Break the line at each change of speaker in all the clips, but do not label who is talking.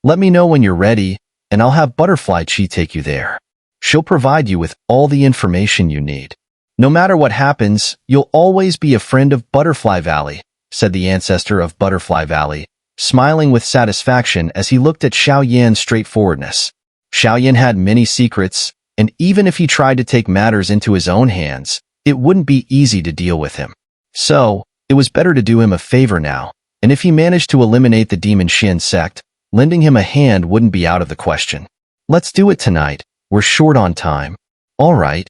Let me know when you're ready, and I'll have Butterfly Chi take you there. She'll provide you with all the information you need. No matter what happens, you'll always be a friend of Butterfly Valley, said the ancestor of Butterfly Valley, smiling with satisfaction as he looked at Xiao Yan's straightforwardness. Xiao Yan had many secrets, and even if he tried to take matters into his own hands, it wouldn't be easy to deal with him. So, it was better to do him a favor now, and if he managed to eliminate the Demon Xian sect, lending him a hand wouldn't be out of the question. Let's do it tonight. We're short on time. All right.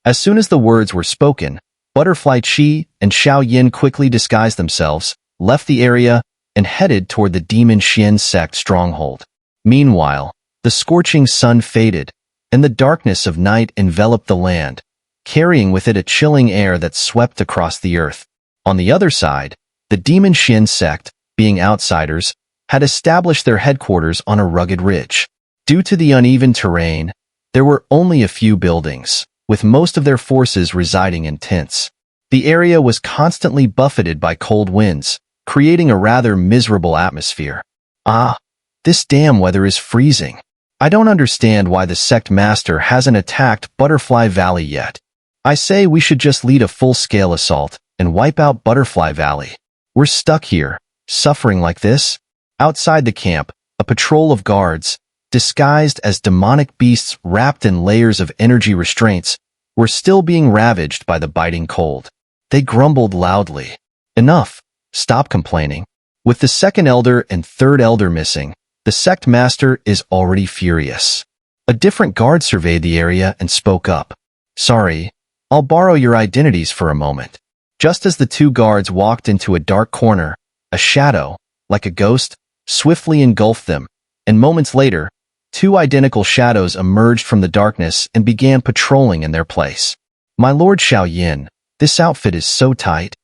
As soon as the words were spoken, Butterfly Chi and Xiao Yan quickly disguised themselves, left the area, and headed toward the Demon Xian sect stronghold. Meanwhile, the scorching sun faded, and the darkness of night enveloped the land, carrying with it a chilling air that swept across the earth. On the other side, the Demon Xian sect, being outsiders, had established their headquarters on a rugged ridge. Due to the uneven terrain, there were only a few buildings, with most of their forces residing in tents. The area was constantly buffeted by cold winds, creating a rather miserable atmosphere. Ah, this damn weather is freezing. I don't understand why the sect master hasn't attacked Butterfly Valley yet. I say we should just lead a full-scale assault and wipe out Butterfly Valley. We're stuck here, suffering like this. Outside the camp, a patrol of guards, disguised as demonic beasts wrapped in layers of energy restraints, were still being ravaged by the biting cold. They grumbled loudly. Enough. Stop complaining. With the second elder and third elder missing, the sect master is already furious. A different guard surveyed the area and spoke up. Sorry, I'll borrow your identities for a moment. Just as the two guards walked into a dark corner, a shadow, like a ghost, swiftly engulfed them, and moments later, two identical shadows emerged from the darkness and began patrolling in their place. My lord Xiao Yan, this outfit is so tight.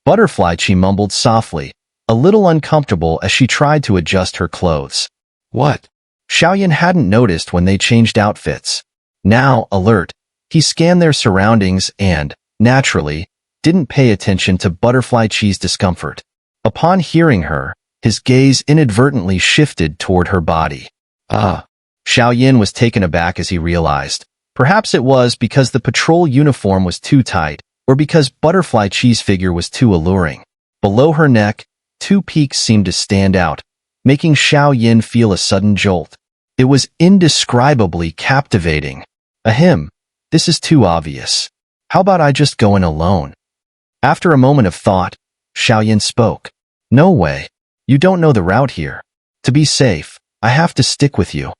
Butterfly Chi mumbled softly, a little uncomfortable as she tried to adjust her clothes. What? Xiao Yan hadn't noticed when they changed outfits. Now, alert, he scanned their surroundings and, naturally, didn't pay attention to Butterfly Chi's discomfort. Upon hearing her, his gaze inadvertently shifted toward her body. Xiao Yan was taken aback as he realized. Perhaps it was because the patrol uniform was too tight, or because Butterfly Chi's figure was too alluring. Below her neck, two peaks seemed to stand out, making Xiao Yan feel a sudden jolt. It was indescribably captivating. Ahem, this is too obvious. How about I just go in alone? After a moment of thought, Xiao Yan spoke. No way. You don't know the route here. To be safe, I have to stick with you.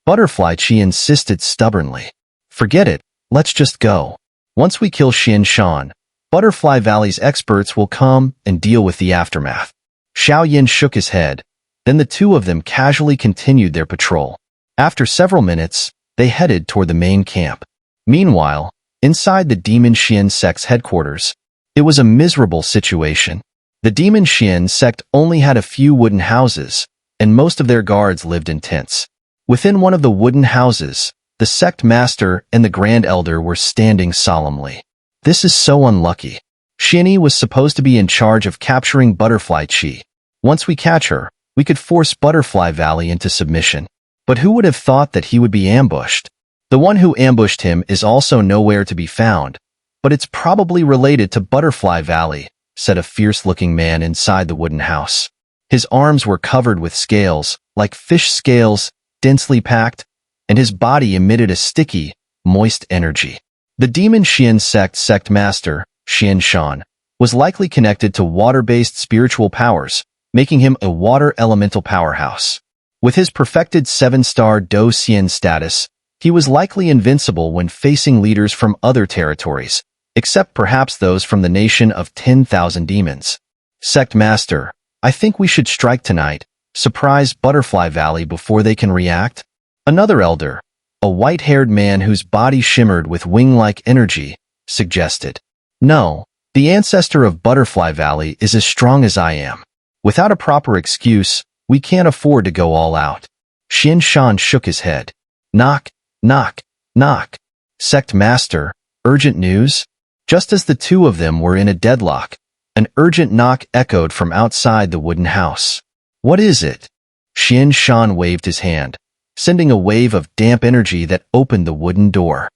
Butterfly Chi insisted stubbornly. Forget it, let's just go. Once we kill Xian Shan, Butterfly Valley's experts will come and deal with the aftermath. Xiao Yan shook his head. Then the two of them casually continued their patrol. After several minutes, they headed toward the main camp. Meanwhile, inside the Demon Xian sect's headquarters, it was a miserable situation. The Demon Xian sect only had a few wooden houses, and most of their guards lived in tents. Within one of the wooden houses, the sect master and the Grand Elder were standing solemnly. This is so unlucky. Xianyi was supposed to be in charge of capturing Butterfly Chi. Once we catch her, we could force Butterfly Valley into submission. But who would have thought that he would be ambushed? The one who ambushed him is also nowhere to be found, but it's probably related to Butterfly Valley, said a fierce-looking man inside the wooden house. His arms were covered with scales, like fish scales, densely packed, and his body emitted a sticky, moist energy. The Demon Xian sect master, Xian Shan, was likely connected to water-based spiritual powers, making him a water elemental powerhouse. With his perfected 7-star Do Xian status, he was likely invincible when facing leaders from other territories, except perhaps those from the nation of 10,000 demons. Sect Master, I think we should strike tonight, surprise Butterfly Valley before they can react. Another elder, a white-haired man whose body shimmered with wing-like energy, suggested. No, the ancestor of Butterfly Valley is as strong as I am. Without a proper excuse, we can't afford to go all out. Xian Shan shook his head. Knock, knock, knock. Sect Master, urgent news? Just as the two of them were in a deadlock, an urgent knock echoed from outside the wooden house. What is it? Xian Shan waved his hand, sending a wave of damp energy that opened the wooden door.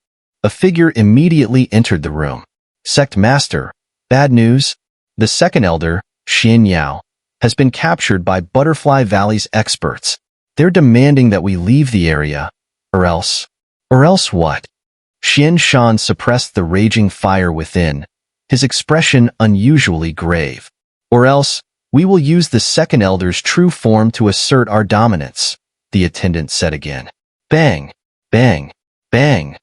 A figure immediately entered the room. Sect Master, bad news. The second elder, Xiao, has been captured by Butterfly Valley's experts. They're demanding that we leave the area, or else what? Xian Shan suppressed the raging fire within, his expression unusually grave. Or else, we will use the second elder's true form to assert our dominance, the attendant said again. Bang, bang, bang.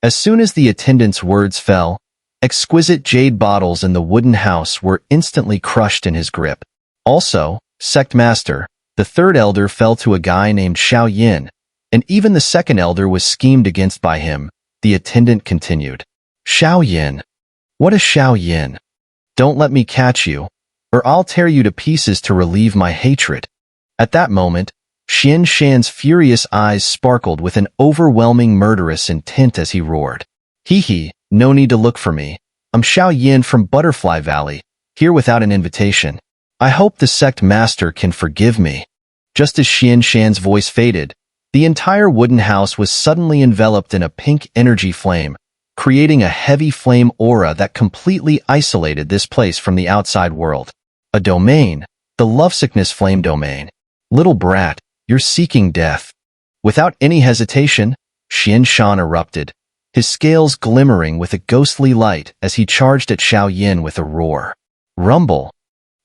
As soon as the attendant's words fell, exquisite jade bottles in the wooden house were instantly crushed in his grip. Also, Sect Master, the third elder fell to a guy named Xiao, and even the second elder was schemed against by him, the attendant continued. Xiao. What is Xiao? Don't let me catch you, or I'll tear you to pieces to relieve my hatred. At that moment, Xian Shan's furious eyes sparkled with an overwhelming murderous intent as he roared. Hee, no need to look for me. I'm Xiao from Butterfly Valley, here without an invitation. I hope the sect master can forgive me. Just as Xian Shan's voice faded, the entire wooden house was suddenly enveloped in a pink energy flame, creating a heavy flame aura that completely isolated this place from the outside world. A domain, the Lovesickness flame domain. Little brat, you're seeking death. Without any hesitation, Xian Shan erupted, his scales glimmering with a ghostly light as he charged at Xiao with a roar. Rumble.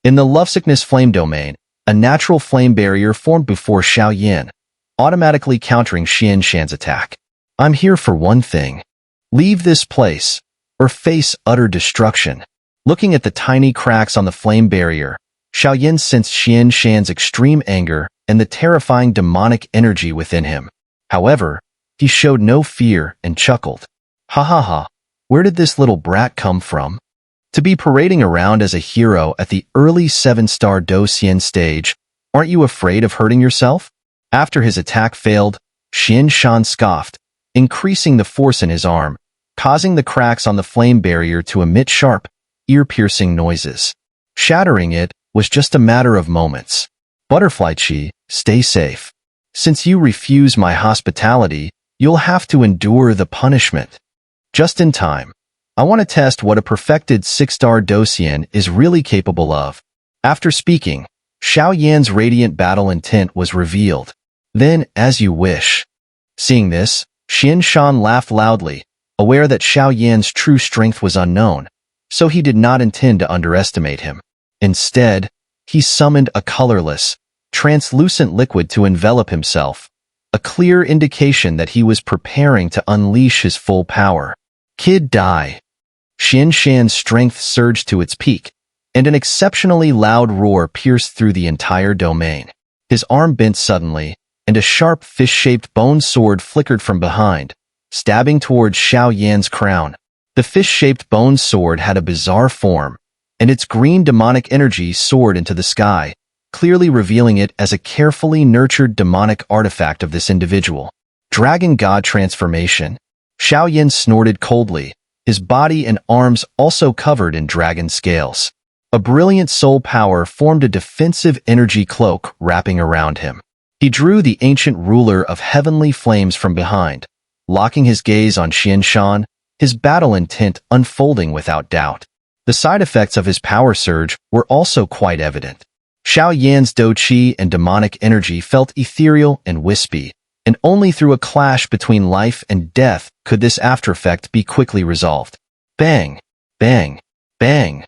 In the Lovesickness flame domain, a natural flame barrier formed before Xiao, automatically countering Xian Shan's attack. I'm here for one thing. Leave this place, or face utter destruction. Looking at the tiny cracks on the flame barrier, Xiao sensed Xian Shan's extreme anger and the terrifying demonic energy within him. However, he showed no fear and chuckled. Ha ha ha, where did this little brat come from? To be parading around as a hero at the early 7-star Docian stage, aren't you afraid of hurting yourself? After his attack failed, Xian Shan scoffed, increasing the force in his arm, causing the cracks on the flame barrier to emit sharp, ear-piercing noises. Shattering it was just a matter of moments. Butterfly Chi, stay safe. Since you refuse my hospitality, you'll have to endure the punishment. Just in time. I want to test what a perfected 6-star Docian is really capable of. After speaking, Xiao radiant battle intent was revealed. Then, as you wish. Seeing this, Xian Shan laughed loudly, aware that Xiao true strength was unknown, so he did not intend to underestimate him. Instead, he summoned a colorless, translucent liquid to envelop himself, a clear indication that he was preparing to unleash his full power. Kid die. Xian Shan's strength surged to its peak, and an exceptionally loud roar pierced through the entire domain. His arm bent suddenly, and a sharp fish-shaped bone sword flickered from behind, stabbing towards Xiao crown. The fish-shaped bone sword had a bizarre form, and its green demonic energy soared into the sky, clearly revealing it as a carefully nurtured demonic artifact of this individual. Dragon God transformation. Xiao snorted coldly, his body and arms also covered in dragon scales. A brilliant soul power formed a defensive energy cloak wrapping around him. He drew the ancient ruler of heavenly flames from behind, locking his gaze on Xian Shan, his battle intent unfolding without doubt. The side effects of his power surge were also quite evident. Xiao Do Qi and demonic energy felt ethereal and wispy, and only through a clash between life and death could this aftereffect be quickly resolved. Bang! Bang! Bang!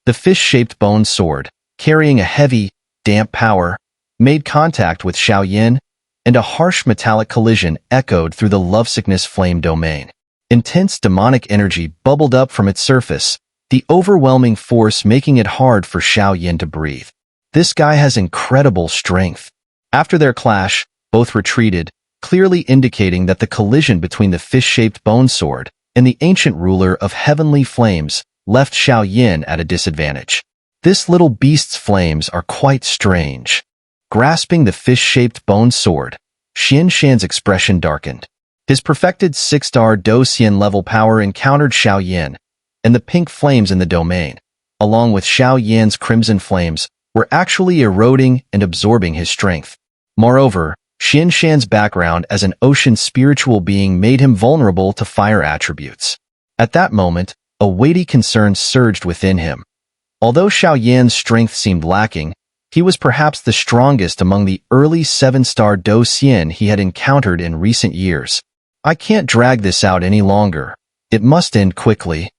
The fish-shaped bone sword, carrying a heavy, damp power, made contact with Xiao, and a harsh metallic collision echoed through the Lovesickness flame domain. Intense demonic energy bubbled up from its surface, the overwhelming force making it hard for Xiao to breathe. This guy has incredible strength. After their clash, both retreated, clearly indicating that the collision between the fish-shaped bone sword and the ancient ruler of heavenly flames left Xiao at a disadvantage. This little beast's flames are quite strange. Grasping the fish-shaped bone sword, Xian Shan's expression darkened. His perfected 6-star Docian level power encountered Xiao, and the pink flames in the domain, along with Xiao's crimson flames, were actually eroding and absorbing his strength. Moreover, Xian Shan's background as an ocean spiritual being made him vulnerable to fire attributes. At that moment, a weighty concern surged within him. Although Xiao Yan's strength seemed lacking, he was perhaps the strongest among the early 7-star Do Xian he had encountered in recent years. I can't drag this out any longer. It must end quickly.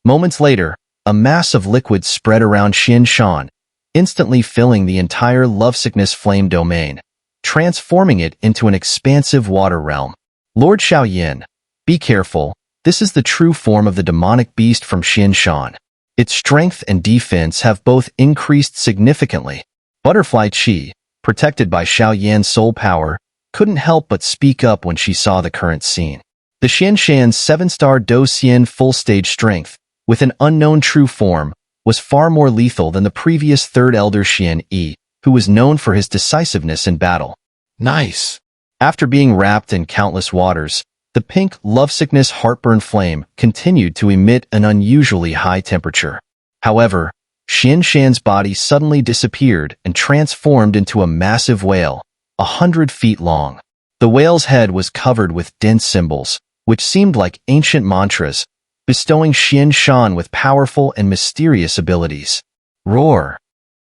Moments later, a mass of liquid spread around Xian Shan, instantly filling the entire Lovesickness flame domain, transforming it into an expansive water realm. Lord Xiaoyan, be careful. This is the true form of the demonic beast from Xian Shan. Its strength and defense have both increased significantly. Butterfly Qi, protected by Xiao Yan's soul power, couldn't help but speak up when she saw the current scene. The Xian Shan's 7-star Do Xian full-stage strength, with an unknown true form, was far more lethal than the previous third elder Xian Yi, who was known for his decisiveness in battle. Nice. After being wrapped in countless waters, the pink Lovesickness heartburn flame continued to emit an unusually high temperature. However, Xian Shan's body suddenly disappeared and transformed into a massive whale, 100 feet long. The whale's head was covered with dense symbols, which seemed like ancient mantras, bestowing Xian Shan with powerful and mysterious abilities. Roar!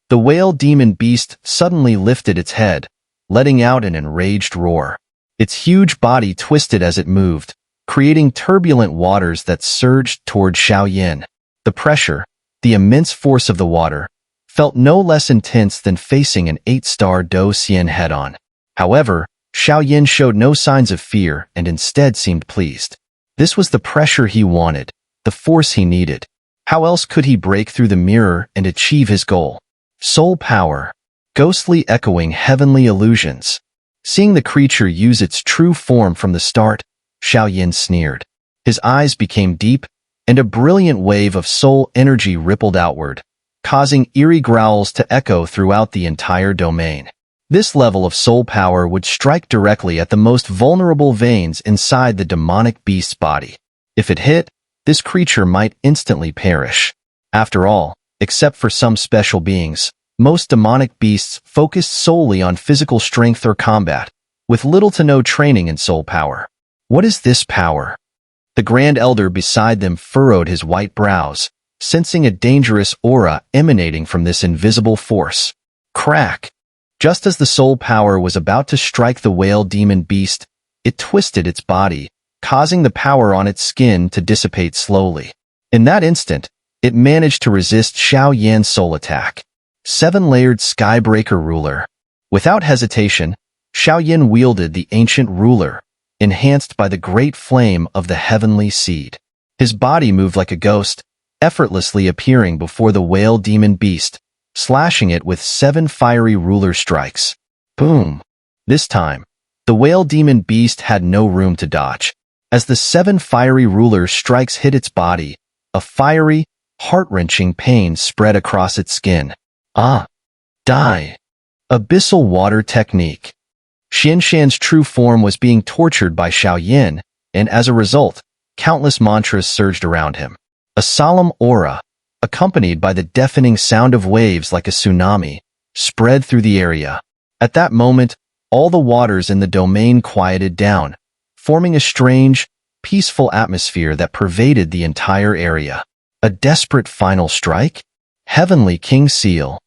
The whale demon beast suddenly lifted its head, letting out an enraged roar. Its huge body twisted as it moved, creating turbulent waters that surged toward Xiao Yan. The pressure, the immense force of the water, felt no less intense than facing an 8-star Do Xian head-on. However, Xiao Yan showed no signs of fear and instead seemed pleased. This was the pressure he wanted, the force he needed. How else could he break through the mirror and achieve his goal? Soul power, ghostly echoing heavenly illusions. Seeing the creature use its true form from the start, Xiao Yan sneered. His eyes became deep, and a brilliant wave of soul energy rippled outward, causing eerie growls to echo throughout the entire domain. This level of soul power would strike directly at the most vulnerable veins inside the demonic beast's body. If it hit, this creature might instantly perish. After all, except for some special beings, most demonic beasts focused solely on physical strength or combat, with little to no training in soul power. What is this power? The Grand Elder beside them furrowed his white brows, sensing a dangerous aura emanating from this invisible force. Crack! Just as the soul power was about to strike the whale demon beast, it twisted its body, causing the power on its skin to dissipate slowly. In that instant, it managed to resist Xiao Yan's soul attack. 7-layered Skybreaker Ruler. Without hesitation, Xiao Yan wielded the ancient ruler, enhanced by the great flame of the heavenly seed. His body moved like a ghost, effortlessly appearing before the whale demon beast, slashing it with 7 fiery ruler strikes. Boom! This time, the whale demon beast had no room to dodge. As the 7 fiery ruler strikes hit its body, a fiery, heart-wrenching pain spread across its skin. Ah! Die! Abyssal Water Technique. Xian Shan's true form was being tortured by Xiao Yan, and as a result, countless mantras surged around him. A solemn aura, accompanied by the deafening sound of waves like a tsunami, spread through the area. At that moment, all the waters in the domain quieted down, forming a strange, peaceful atmosphere that pervaded the entire area. A desperate final strike? Heavenly King Seal.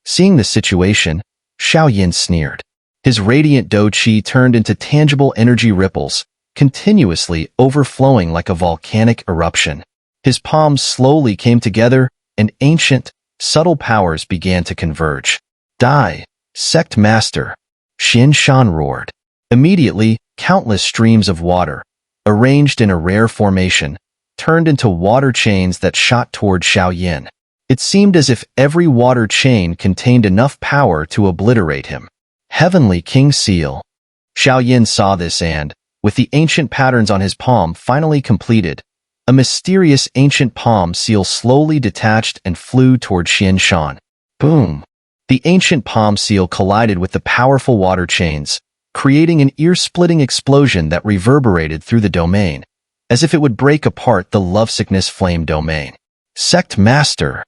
Seeing the situation, Xiao Yan sneered. His radiant Do Qi turned into tangible energy ripples, continuously overflowing like a volcanic eruption. His palms slowly came together, and ancient, subtle powers began to converge. Die, Sect Master! Xian Shan roared. Immediately, countless streams of water, arranged in a rare formation, turned into water chains that shot toward Xiao Yan. It seemed as if every water chain contained enough power to obliterate him. Heavenly King Seal. Xiao Yan saw this and, with the ancient patterns on his palm finally completed, a mysterious ancient palm seal slowly detached and flew toward Xian Shan. Boom! The ancient palm seal collided with the powerful water chains, creating an ear-splitting explosion that reverberated through the domain, as if it would break apart the Lovesickness flame domain. Sect Master!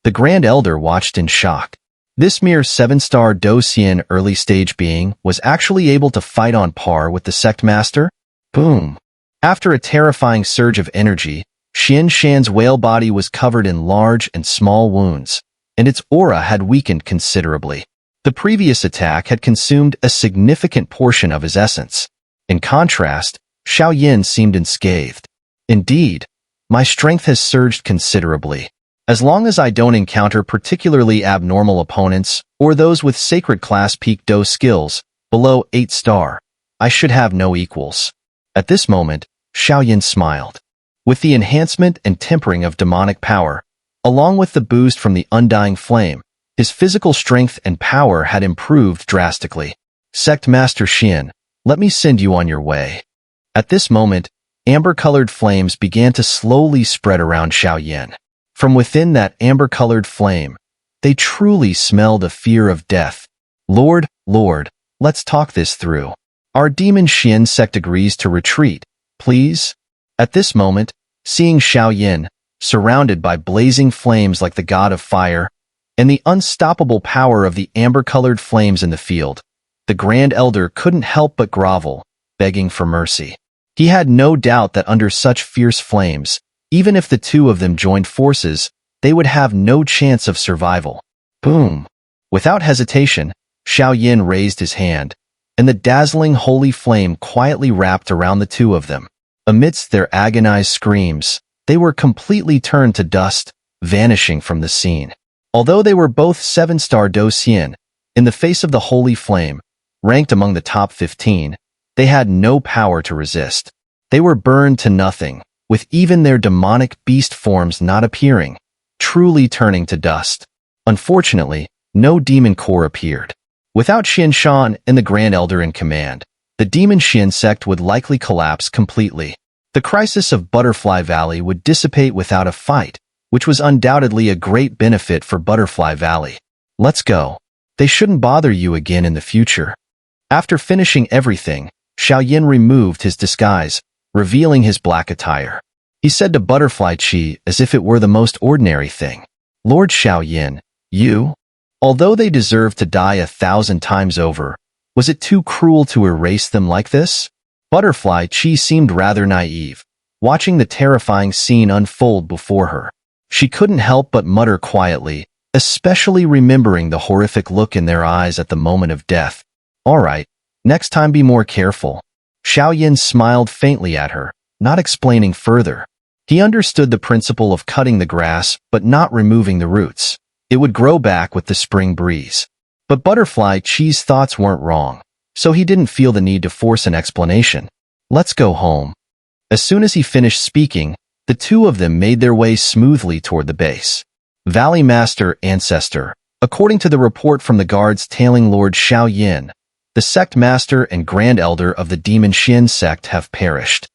The Grand Elder watched in shock. This mere 7-star Do Xian early-stage being was actually able to fight on par with the sect master? Boom! After a terrifying surge of energy, Xian Shan's whale body was covered in large and small wounds, and its aura had weakened considerably. The previous attack had consumed a significant portion of his essence. In contrast, Xiao Yin seemed unscathed. Indeed, my strength has surged considerably. As long as I don't encounter particularly abnormal opponents or those with sacred class peak Do skills below 8-star, I should have no equals. At this moment, Xiao Yin smiled. With the enhancement and tempering of demonic power, along with the boost from the undying flame, his physical strength and power had improved drastically. Sect Master Xian, let me send you on your way. At this moment, amber-colored flames began to slowly spread around Xiao Yin. From within that amber-colored flame, they truly smelled a fear of death. Lord, let's talk this through. Our demon Xian sect agrees to retreat, please? At this moment, seeing Xiao Yin, surrounded by blazing flames like the god of fire, and the unstoppable power of the amber-colored flames in the field, the Grand Elder couldn't help but grovel, begging for mercy. He had no doubt that under such fierce flames, even if the two of them joined forces, they would have no chance of survival. Boom! Without hesitation, Xiao Yin raised his hand, and the dazzling holy flame quietly wrapped around the two of them. Amidst their agonized screams, they were completely turned to dust, vanishing from the scene. Although they were both 7-star Do Xian, in the face of the holy flame, ranked among the top 15, they had no power to resist. They were burned to nothing, with even their demonic beast forms not appearing, truly turning to dust. Unfortunately, no demon core appeared. Without Xian Shan and the Grand Elder in command, the demon Xian sect would likely collapse completely. The crisis of Butterfly Valley would dissipate without a fight, which was undoubtedly a great benefit for Butterfly Valley. Let's go. They shouldn't bother you again in the future. After finishing everything, Xiao Yin removed his disguise, revealing his black attire. He said to Butterfly Chi as if it were the most ordinary thing. Lord Xiao Yin, you? Although they deserve to die 1,000 times over, was it too cruel to erase them like this? Butterfly Chi seemed rather naive, watching the terrifying scene unfold before her. She couldn't help but mutter quietly, especially remembering the horrific look in their eyes at the moment of death. All right, next time be more careful. Xiao Yin smiled faintly at her, not explaining further. He understood the principle of cutting the grass but not removing the roots. It would grow back with the spring breeze. But Butterfly Chi's thoughts weren't wrong, so he didn't feel the need to force an explanation. Let's go home. As soon as he finished speaking, the two of them made their way smoothly toward the base. Valley Master Ancestor, according to the report from the guards tailing Lord Xiao Yin, the sect master and Grand Elder of the Demon Xian sect have perished.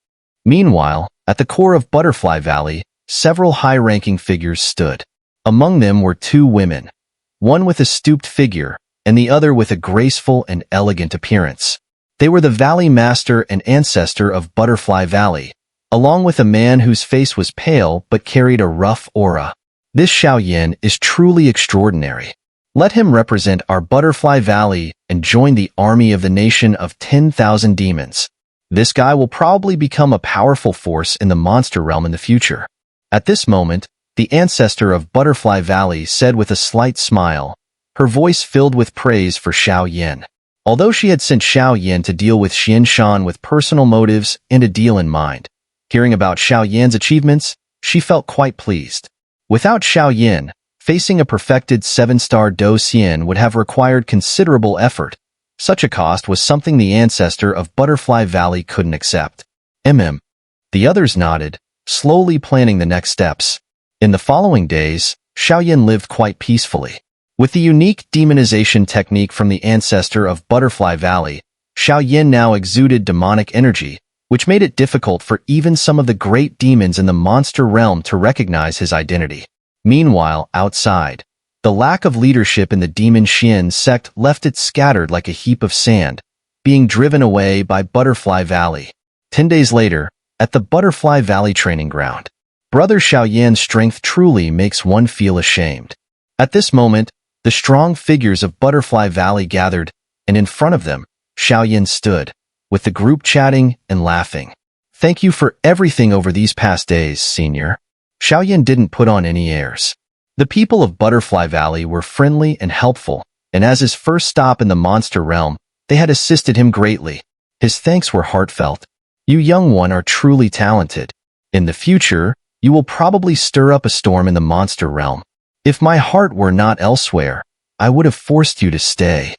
Meanwhile, at the core of Butterfly Valley, several high-ranking figures stood. Among them were two women, one with a stooped figure and the other with a graceful and elegant appearance. They were the Valley Master and Ancestor of Butterfly Valley, along with a man whose face was pale but carried a rough aura. This Xiao Yin is truly extraordinary. Let him represent our Butterfly Valley and join the army of the nation of 10,000 demons. This guy will probably become a powerful force in the monster realm in the future. At this moment, the Ancestor of Butterfly Valley said with a slight smile, her voice filled with praise for Xiao Yin. Although she had sent Xiao Yin to deal with Xian Shan with personal motives and a deal in mind, hearing about Xiao Yin's achievements, she felt quite pleased. Without Xiao Yin, facing a perfected 7-star Do Xian would have required considerable effort. Such a cost was something the Ancestor of Butterfly Valley couldn't accept. The others nodded, slowly planning the next steps. In the following days, Xiao Yin lived quite peacefully. With the unique demonization technique from the Ancestor of Butterfly Valley, Xiao Yin now exuded demonic energy, which made it difficult for even some of the great demons in the monster realm to recognize his identity. Meanwhile, outside, the lack of leadership in the Demon Xian sect left it scattered like a heap of sand, being driven away by Butterfly Valley. 10 days later, at the Butterfly Valley training ground, Brother Xiao Yan's strength truly makes one feel ashamed. At this moment, The strong figures of Butterfly Valley gathered, and in front of them, Xiao stood, with the group chatting and laughing. Thank you for everything over these past days, Senior. Xiao didn't put on any airs. The people of Butterfly Valley were friendly and helpful, and as his first stop in the monster realm, they had assisted him greatly. His thanks were heartfelt. You young one are truly talented. In the future, you will probably stir up a storm in the monster realm. If my heart were not elsewhere, I would have forced you to stay.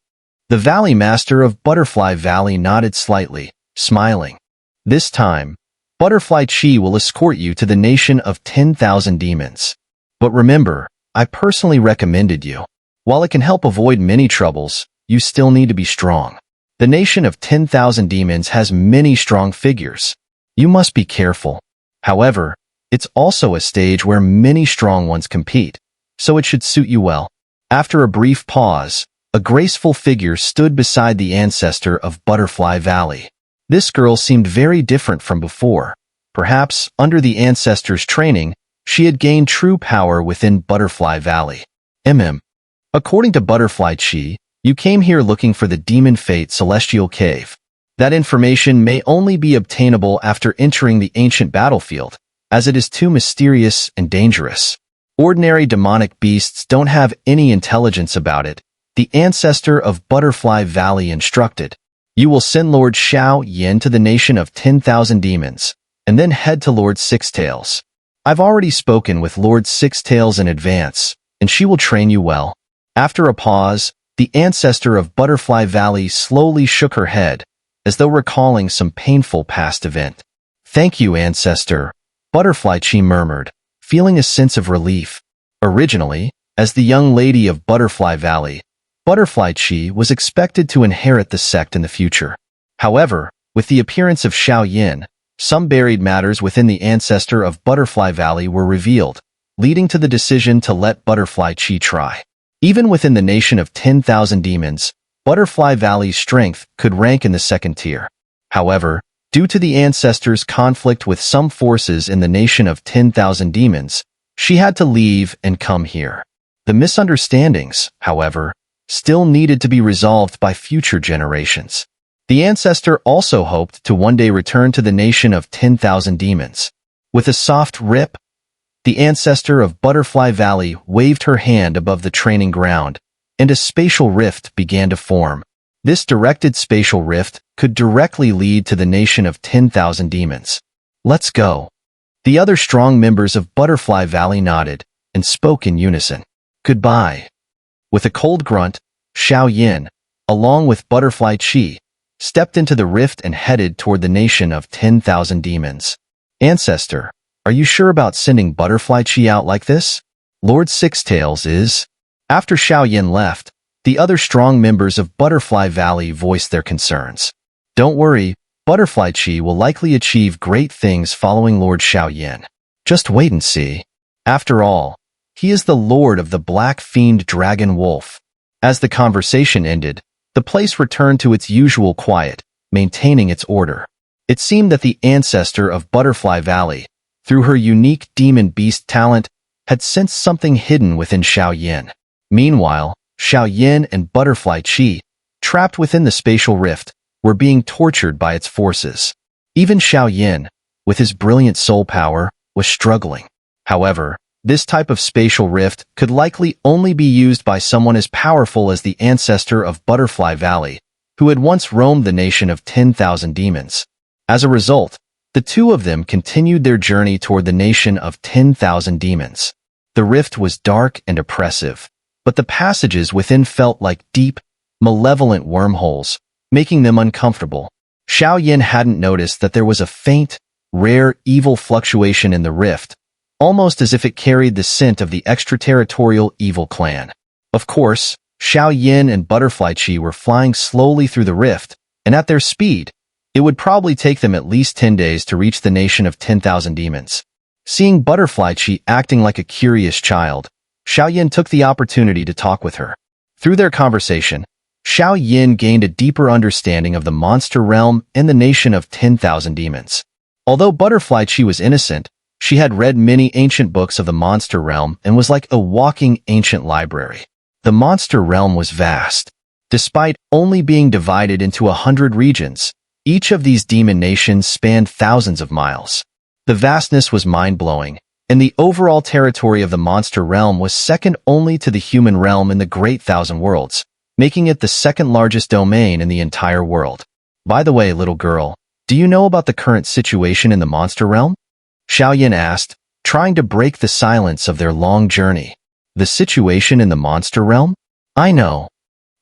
The Valley Master of Butterfly Valley nodded slightly, smiling. This time, Butterfly Chi will escort you to the nation of 10,000 demons. But remember, I personally recommended you. While it can help avoid many troubles, you still need to be strong. The nation of 10,000 demons has many strong figures. You must be careful. However, it's also a stage where many strong ones compete, so it should suit you well. After a brief pause, a graceful figure stood beside the ancestor of Butterfly Valley. This girl seemed very different from before. Perhaps, under the ancestor's training, she had gained true power within Butterfly Valley. According to Butterfly Chi, you came here looking for the Demon Fate Celestial Cave. That information may only be obtainable after entering the ancient battlefield, as it is too mysterious and dangerous. Ordinary demonic beasts don't have any intelligence about it, the ancestor of Butterfly Valley instructed. You will send Lord Xiao to the nation of 10,000 demons, and then head to Lord Sixtails. I've already spoken with Lord Sixtails in advance, and she will train you well. After a pause, the ancestor of Butterfly Valley slowly shook her head, as though recalling some painful past event. Thank you, ancestor, Butterfly Chi murmured, feeling a sense of relief. Originally, as the young lady of Butterfly Valley, Butterfly Chi was expected to inherit the sect in the future. However, with the appearance of Xiao, some buried matters within the ancestor of Butterfly Valley were revealed, leading to the decision to let Butterfly Chi try. Even within the nation of 10,000 demons, Butterfly Valley's strength could rank in the second tier. However, due to the ancestor's conflict with some forces in the nation of 10,000 demons, she had to leave and come here. The misunderstandings, however, still needed to be resolved by future generations. The ancestor also hoped to one day return to the nation of 10,000 demons. With a soft rip, the ancestor of Butterfly Valley waved her hand above the training ground, and a spatial rift began to form. This directed spatial rift could directly lead to the nation of 10,000 demons. Let's go. The other strong members of Butterfly Valley nodded and spoke in unison. Goodbye. With a cold grunt, Xiao, along with Butterfly Chi, stepped into the rift and headed toward the nation of 10,000 demons. Ancestor, are you sure about sending Butterfly Chi out like this? Lord Sixtails is. After Xiao left, the other strong members of Butterfly Valley voiced their concerns. Don't worry, Butterfly Chi will likely achieve great things following Lord Xiao. Just wait and see. After all, he is the lord of the Black Fiend Dragon Wolf. As the conversation ended, the place returned to its usual quiet, maintaining its order. It seemed that the ancestor of Butterfly Valley, through her unique demon beast talent, had sensed something hidden within Xiao. Meanwhile, Xiao and Butterfly Chi, trapped within the spatial rift, were being tortured by its forces. Even Xiao, with his brilliant soul power, was struggling. However, this type of spatial rift could likely only be used by someone as powerful as the ancestor of Butterfly Valley, who had once roamed the nation of 10,000 demons. As a result, the two of them continued their journey toward the nation of 10,000 demons. The rift was dark and oppressive, but the passages within felt like deep, malevolent wormholes, making them uncomfortable. Xiao hadn't noticed that there was a faint, rare evil fluctuation in the rift, almost as if it carried the scent of the extraterritorial evil clan. Of course, Xiao and Butterfly Chi were flying slowly through the rift, and at their speed, it would probably take them at least 10 days to reach the nation of 10,000 demons. Seeing Butterfly Chi acting like a curious child, Xiao took the opportunity to talk with her. Through their conversation, Xiao gained a deeper understanding of the monster realm and the nation of 10,000 demons. Although Butterfly Chi was innocent, she had read many ancient books of the monster realm and was like a walking ancient library. The monster realm was vast. Despite only being divided into 100 regions, each of these demon nations spanned thousands of miles. The vastness was mind-blowing, and the overall territory of the monster realm was second only to the human realm in the Great Thousand Worlds, making it the second largest domain in the entire world. By the way, little girl, do you know about the current situation in the monster realm? Xiao asked, trying to break the silence of their long journey. The situation in the monster realm? I know.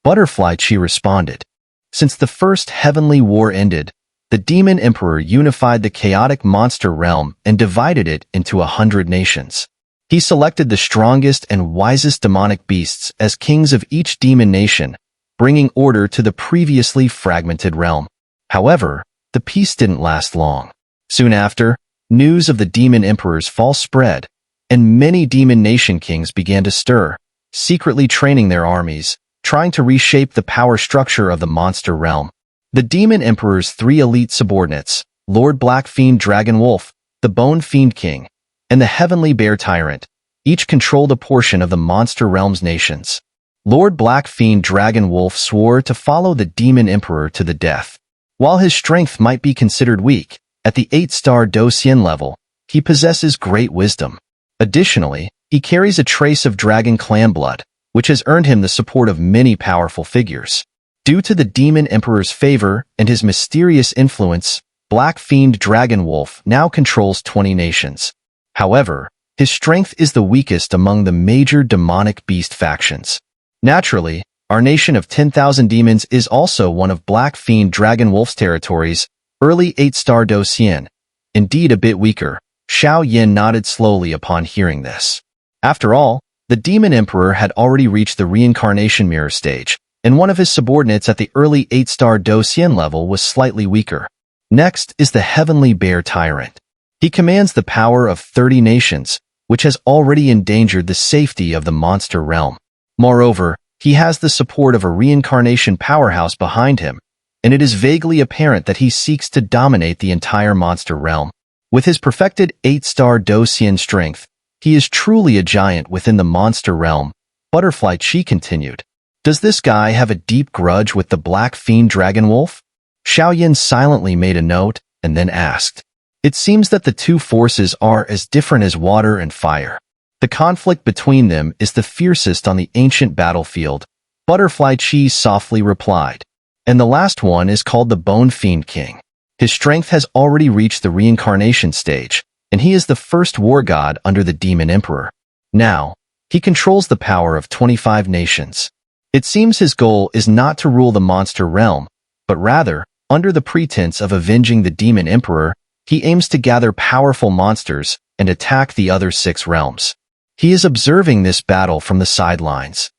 Butterfly Chi responded. Since the first heavenly war ended, the demon emperor unified the chaotic monster realm and divided it into 100 nations. He selected the strongest and wisest demonic beasts as kings of each demon nation, bringing order to the previously fragmented realm. However, the peace didn't last long. Soon after, news of the demon emperor's fall spread, and many demon nation kings began to stir, secretly training their armies, trying to reshape the power structure of the monster realm. The demon emperor's 3 elite subordinates, Lord Black Fiend Dragon Wolf, the Bone Fiend King, and the Heavenly Bear Tyrant, each controlled a portion of the monster realm's nations. Lord Black Fiend Dragon Wolf swore to follow the demon emperor to the death. While his strength might be considered weak, at the 8-star Do Xian level, he possesses great wisdom. Additionally, he carries a trace of dragon clan blood, which has earned him the support of many powerful figures. Due to the demon emperor's favor and his mysterious influence, Black Fiend Dragon Wolf now controls 20 nations. However, his strength is the weakest among the major demonic beast factions. Naturally, our nation of 10,000 demons is also one of Black Fiend Dragon Wolf's territories, early 8-star Do Xian. Indeed a bit weaker. Xiao Yin nodded slowly upon hearing this. After all, the demon emperor had already reached the reincarnation mirror stage, and one of his subordinates at the early 8-star Do Xian level was slightly weaker. Next is the Heavenly Bear Tyrant. He commands the power of 30 nations, which has already endangered the safety of the monster realm. Moreover, he has the support of a reincarnation powerhouse behind him, and it is vaguely apparent that he seeks to dominate the entire monster realm. With his perfected 8-star Do Xian strength, he is truly a giant within the monster realm. Butterfly Chi continued. Does this guy have a deep grudge with the Black Fiend Dragon Wolf? Xiao Yin silently made a note and then asked. It seems that the two forces are as different as water and fire. The conflict between them is the fiercest on the ancient battlefield, Butterfly Chi softly replied. And the last one is called the Bone Fiend King. His strength has already reached the reincarnation stage, and he is the first war god under the demon emperor. Now, he controls the power of 25 nations. It seems his goal is not to rule the monster realm, but rather, under the pretense of avenging the demon emperor, he aims to gather powerful monsters and attack the other 6 realms. He is observing this battle from the sidelines.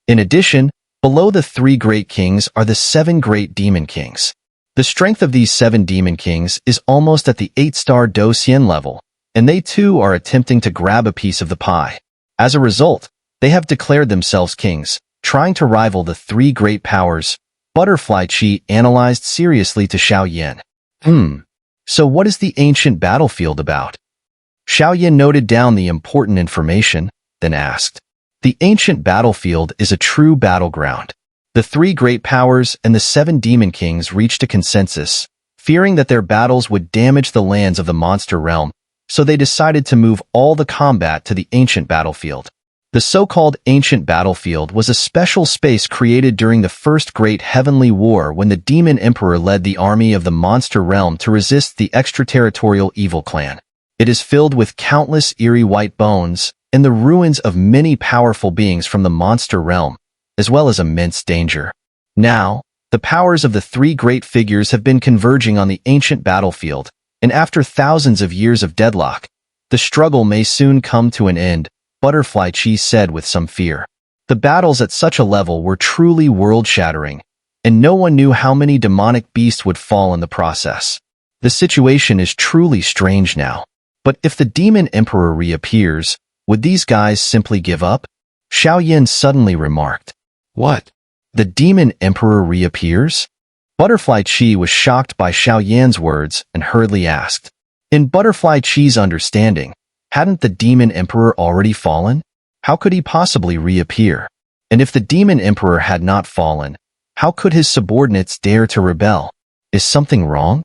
In addition, below the 3 great kings are the 7 great demon kings. The strength of these 7 demon kings is almost at the 8-star Do Xian level, and they too are attempting to grab a piece of the pie. As a result, they have declared themselves kings, trying to rival the 3 great powers. Butterfly Chi analyzed seriously to Xiao Yin. So what is the ancient battlefield about? Xiao Yin noted down the important information, then asked. The ancient battlefield is a true battleground. The 3 great powers and the 7 demon kings reached a consensus, fearing that their battles would damage the lands of the monster realm, so they decided to move all the combat to the ancient battlefield. The so-called ancient battlefield was a special space created during the First Great Heavenly War when the demon emperor led the army of the monster realm to resist the extraterritorial evil clan. It is filled with countless eerie white bones and the ruins of many powerful beings from the monster realm, as well as immense danger. Now, the powers of the 3 great figures have been converging on the ancient battlefield, and after thousands of years of deadlock, the struggle may soon come to an end, Butterfly Chi said with some fear. The battles at such a level were truly world-shattering, and no one knew how many demonic beasts would fall in the process. The situation is truly strange now. But if the demon emperor reappears, would these guys simply give up? Xiao Yin suddenly remarked. What? The demon emperor reappears? Butterfly Chi was shocked by Xiao Yan's words and hurriedly asked. In Butterfly Chi's understanding, hadn't the demon emperor already fallen? How could he possibly reappear? And if the demon emperor had not fallen, how could his subordinates dare to rebel? Is something wrong?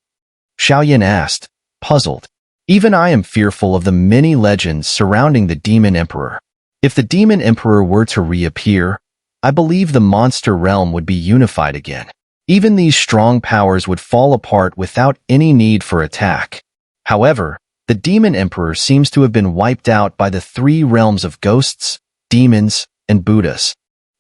Xiao asked, puzzled. Even I am fearful of the many legends surrounding the demon emperor. If the demon emperor were to reappear, I believe the monster realm would be unified again. Even these strong powers would fall apart without any need for attack. However, the demon emperor seems to have been wiped out by the three realms of ghosts, demons, and Buddhas.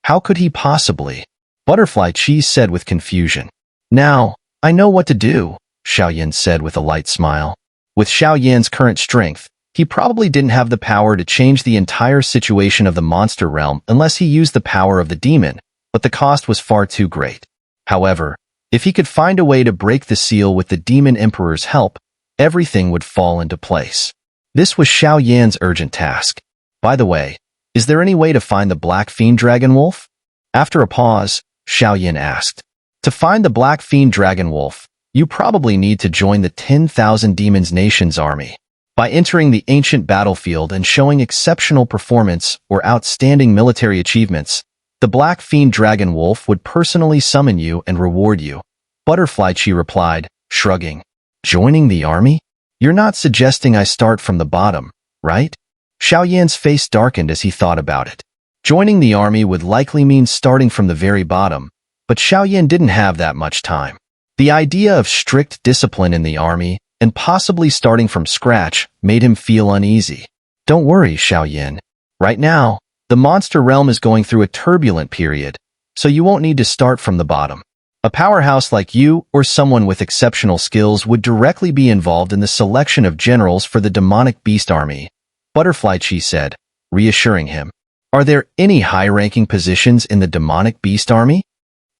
How could he possibly? Butterfly Cheese said with confusion. Now, I know what to do, Xiao said with a light smile. With Xiao current strength, he probably didn't have the power to change the entire situation of the monster realm unless he used the power of the demon, but the cost was far too great. However, if he could find a way to break the seal with the demon emperor's help, everything would fall into place. This was Xiao urgent task. By the way, is there any way to find the Black Fiend Dragon Wolf? After a pause, Xiao asked. To find the Black Fiend Dragon Wolf, you probably need to join the 10,000 Demons Nation's army. By entering the ancient battlefield and showing exceptional performance or outstanding military achievements, the Black Fiend Dragon Wolf would personally summon you and reward you. Butterfly Chi replied, shrugging. Joining the army? You're not suggesting I start from the bottom, right? Xiao face darkened as he thought about it. Joining the army would likely mean starting from the very bottom, but Xiao didn't have that much time. The idea of strict discipline in the army and possibly starting from scratch made him feel uneasy. Don't worry, Xiao. Right now, the monster realm is going through a turbulent period, so you won't need to start from the bottom. A powerhouse like you or someone with exceptional skills would directly be involved in the selection of generals for the demonic beast army, Butterfly Chi said, reassuring him. Are there any high-ranking positions in the demonic beast army?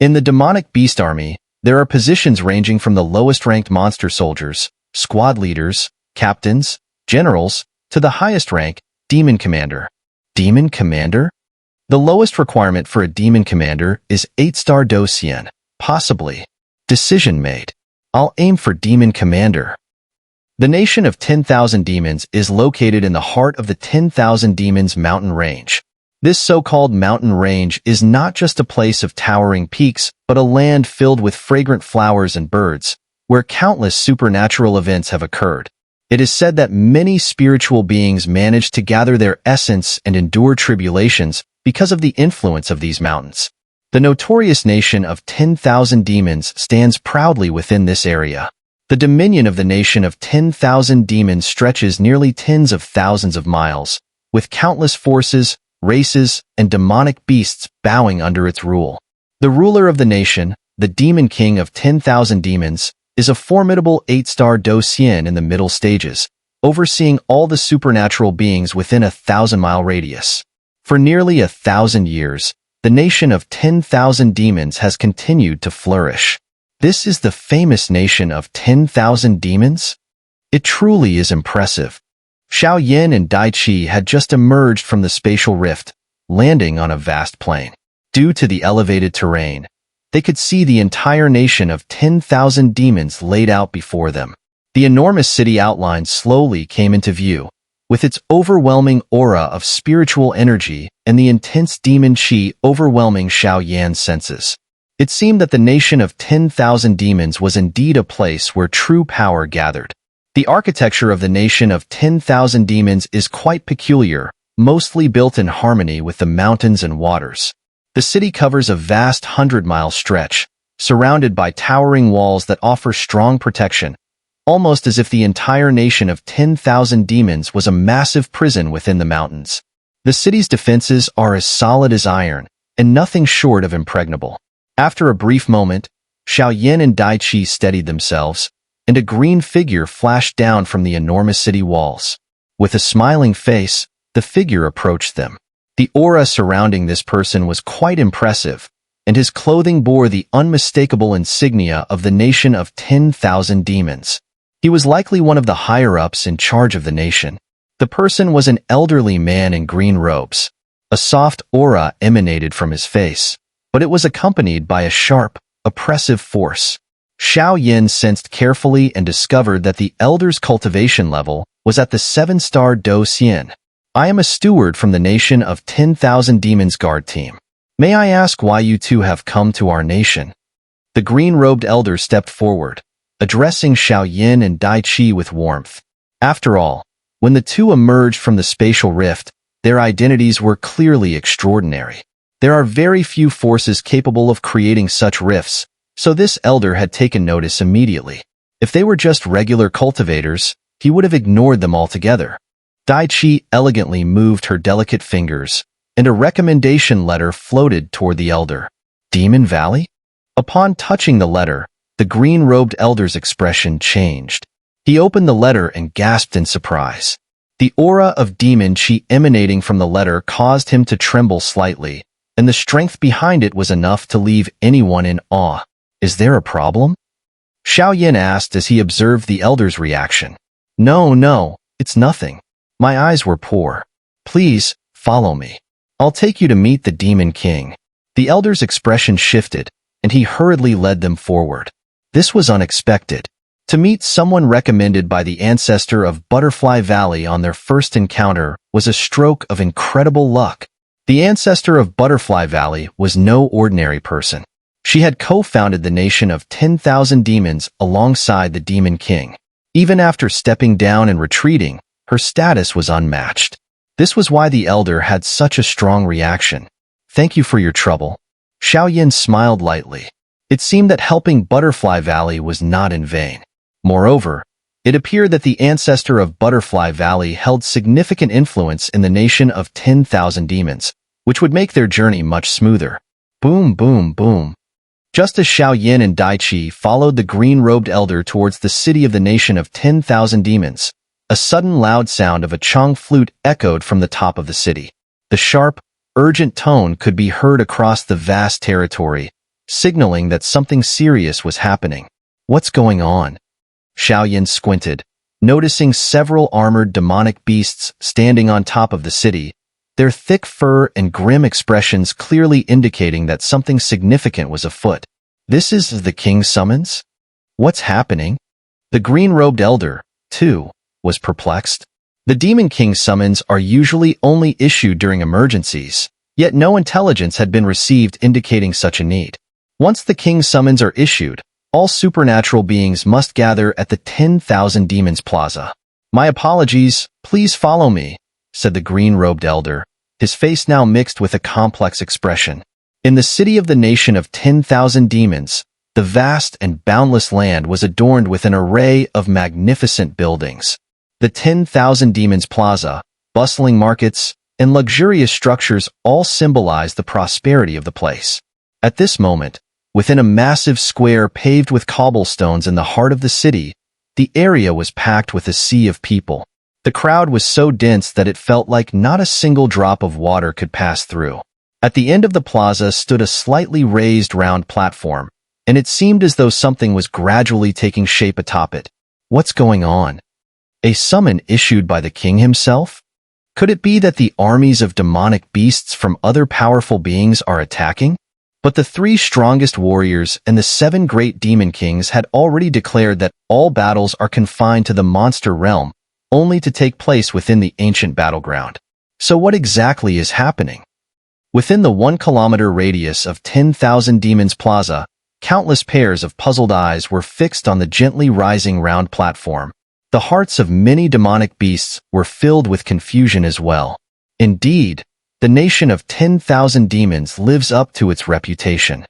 In the demonic beast army, there are positions ranging from the lowest-ranked monster soldiers, squad leaders, captains, generals, to the highest rank, demon commander. Demon commander? The lowest requirement for a demon commander is 8-star Do Xian. Possibly. Decision made. I'll aim for demon commander. The nation of 10,000 demons is located in the heart of the 10,000 demons mountain range. This so-called mountain range is not just a place of towering peaks, but a land filled with fragrant flowers and birds, where countless supernatural events have occurred. It is said that many spiritual beings manage to gather their essence and endure tribulations because of the influence of these mountains. The notorious nation of 10,000 demons stands proudly within this area. The dominion of the nation of 10,000 demons stretches nearly tens of thousands of miles, with countless forces, races, and demonic beasts bowing under its rule. The ruler of the nation, the demon king of 10,000 demons, is a formidable 8-star Do Xian in the middle stages, overseeing all the supernatural beings within a 1,000-mile radius. For nearly 1,000 years, the nation of 10,000 demons has continued to flourish. This is the famous nation of 10,000 demons? It truly is impressive. Xiao and Dai Qi had just emerged from the spatial rift, landing on a vast plain. Due to the elevated terrain, they could see the entire nation of 10,000 demons laid out before them. The enormous city outline slowly came into view, with its overwhelming aura of spiritual energy and the intense demon qi overwhelming Xiao senses. It seemed that the nation of 10,000 demons was indeed a place where true power gathered. The architecture of the nation of 10,000 demons is quite peculiar, mostly built in harmony with the mountains and waters. The city covers a vast 100-mile stretch, surrounded by towering walls that offer strong protection, almost as if the entire nation of 10,000 demons was a massive prison within the mountains. The city's defenses are as solid as iron, and nothing short of impregnable. After a brief moment, Xiao and Dai Qi steadied themselves, and a green figure flashed down from the enormous city walls. With a smiling face, the figure approached them. The aura surrounding this person was quite impressive, and his clothing bore the unmistakable insignia of the nation of 10,000 demons. He was likely one of the higher-ups in charge of the nation. The person was an elderly man in green robes. A soft aura emanated from his face, but it was accompanied by a sharp, oppressive force. Xiao sensed carefully and discovered that the elder's cultivation level was at the 7-star Do Xian. I am a steward from the nation of 10,000 demons guard team. May I ask why you two have come to our nation? The green-robed elder stepped forward, addressing Xiao and Dai Qi with warmth. After all, when the two emerged from the spatial rift, their identities were clearly extraordinary. There are very few forces capable of creating such rifts, so this elder had taken notice immediately. If they were just regular cultivators, he would have ignored them altogether. Dai Qi elegantly moved her delicate fingers, and a recommendation letter floated toward the elder. Demon Valley? Upon touching the letter, the green-robed elder's expression changed. He opened the letter and gasped in surprise. The aura of demon Qi emanating from the letter caused him to tremble slightly, and the strength behind it was enough to leave anyone in awe. Is there a problem? Xiao Yin asked as he observed the elder's reaction. No, it's nothing. My eyes were poor. Please, follow me. I'll take you to meet the Demon King. The elder's expression shifted, and he hurriedly led them forward. This was unexpected. To meet someone recommended by the ancestor of Butterfly Valley on their first encounter was a stroke of incredible luck. The ancestor of Butterfly Valley was no ordinary person. She had co-founded the nation of 10,000 demons alongside the Demon King. Even after stepping down and retreating, her status was unmatched. This was why the elder had such a strong reaction. Thank you for your trouble. Xiao Yin smiled lightly. It seemed that helping Butterfly Valley was not in vain. Moreover, it appeared that the ancestor of Butterfly Valley held significant influence in the nation of 10,000 demons, which would make their journey much smoother. Boom, boom, boom. Just as Xiao Yin and Dai Qi followed the green-robed elder towards the city of the nation of 10,000 demons, a sudden loud sound of a Chong flute echoed from the top of the city. The sharp, urgent tone could be heard across the vast territory, signaling that something serious was happening. What's going on? Xiao Yin squinted, noticing several armored demonic beasts standing on top of the city, their thick fur and grim expressions clearly indicating that something significant was afoot. This is the king's summons? What's happening? The green-robed elder, too, was perplexed. The Demon King's summons are usually only issued during emergencies, yet no intelligence had been received indicating such a need. Once the king's summons are issued, all supernatural beings must gather at the 10,000 Demons Plaza. My apologies, please follow me, said the green-robed elder, his face now mixed with a complex expression. In the city of the nation of 10,000 demons, the vast and boundless land was adorned with an array of magnificent buildings. The 10,000 Demons Plaza, bustling markets, and luxurious structures all symbolized the prosperity of the place. At this moment, within a massive square paved with cobblestones in the heart of the city, the area was packed with a sea of people. The crowd was so dense that it felt like not a single drop of water could pass through. At the end of the plaza stood a slightly raised round platform, and it seemed as though something was gradually taking shape atop it. What's going on? A summon issued by the king himself? Could it be that the armies of demonic beasts from other powerful beings are attacking? But the 3 strongest warriors and the 7 great demon kings had already declared that all battles are confined to the monster realm, only to take place within the ancient battleground. So what exactly is happening? Within the 1-kilometer radius of 10,000 Demons Plaza, countless pairs of puzzled eyes were fixed on the gently rising round platform. The hearts of many demonic beasts were filled with confusion as well. Indeed, the nation of 10,000 demons lives up to its reputation.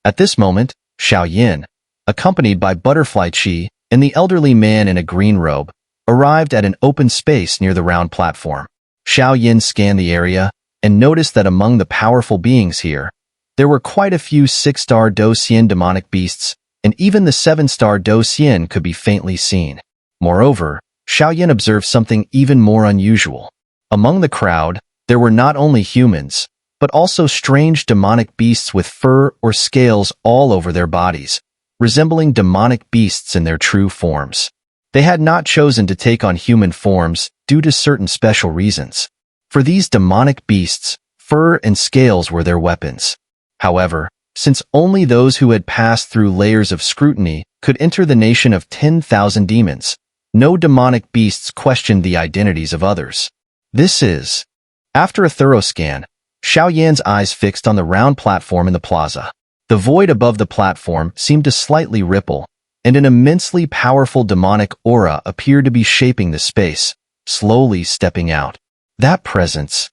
At this moment, Xiao Yin, accompanied by Butterfly Qi and the elderly man in a green robe, arrived at an open space near the round platform. Xiao Yin scanned the area and noticed that among the powerful beings here, there were quite a few 6-star Do Xian demonic beasts, and even the 7-star Do Xian could be faintly seen. Moreover, Xiao Yin observed something even more unusual. Among the crowd, there were not only humans, but also strange demonic beasts with fur or scales all over their bodies, resembling demonic beasts in their true forms. They had not chosen to take on human forms due to certain special reasons. For these demonic beasts, fur and scales were their weapons. However, since only those who had passed through layers of scrutiny could enter the nation of 10,000 demons, no demonic beasts questioned the identities of others. After a thorough scan, Xiao Yan's eyes fixed on the round platform in the plaza. The void above the platform seemed to slightly ripple, and an immensely powerful demonic aura appeared to be shaping the space, slowly stepping out. That presence,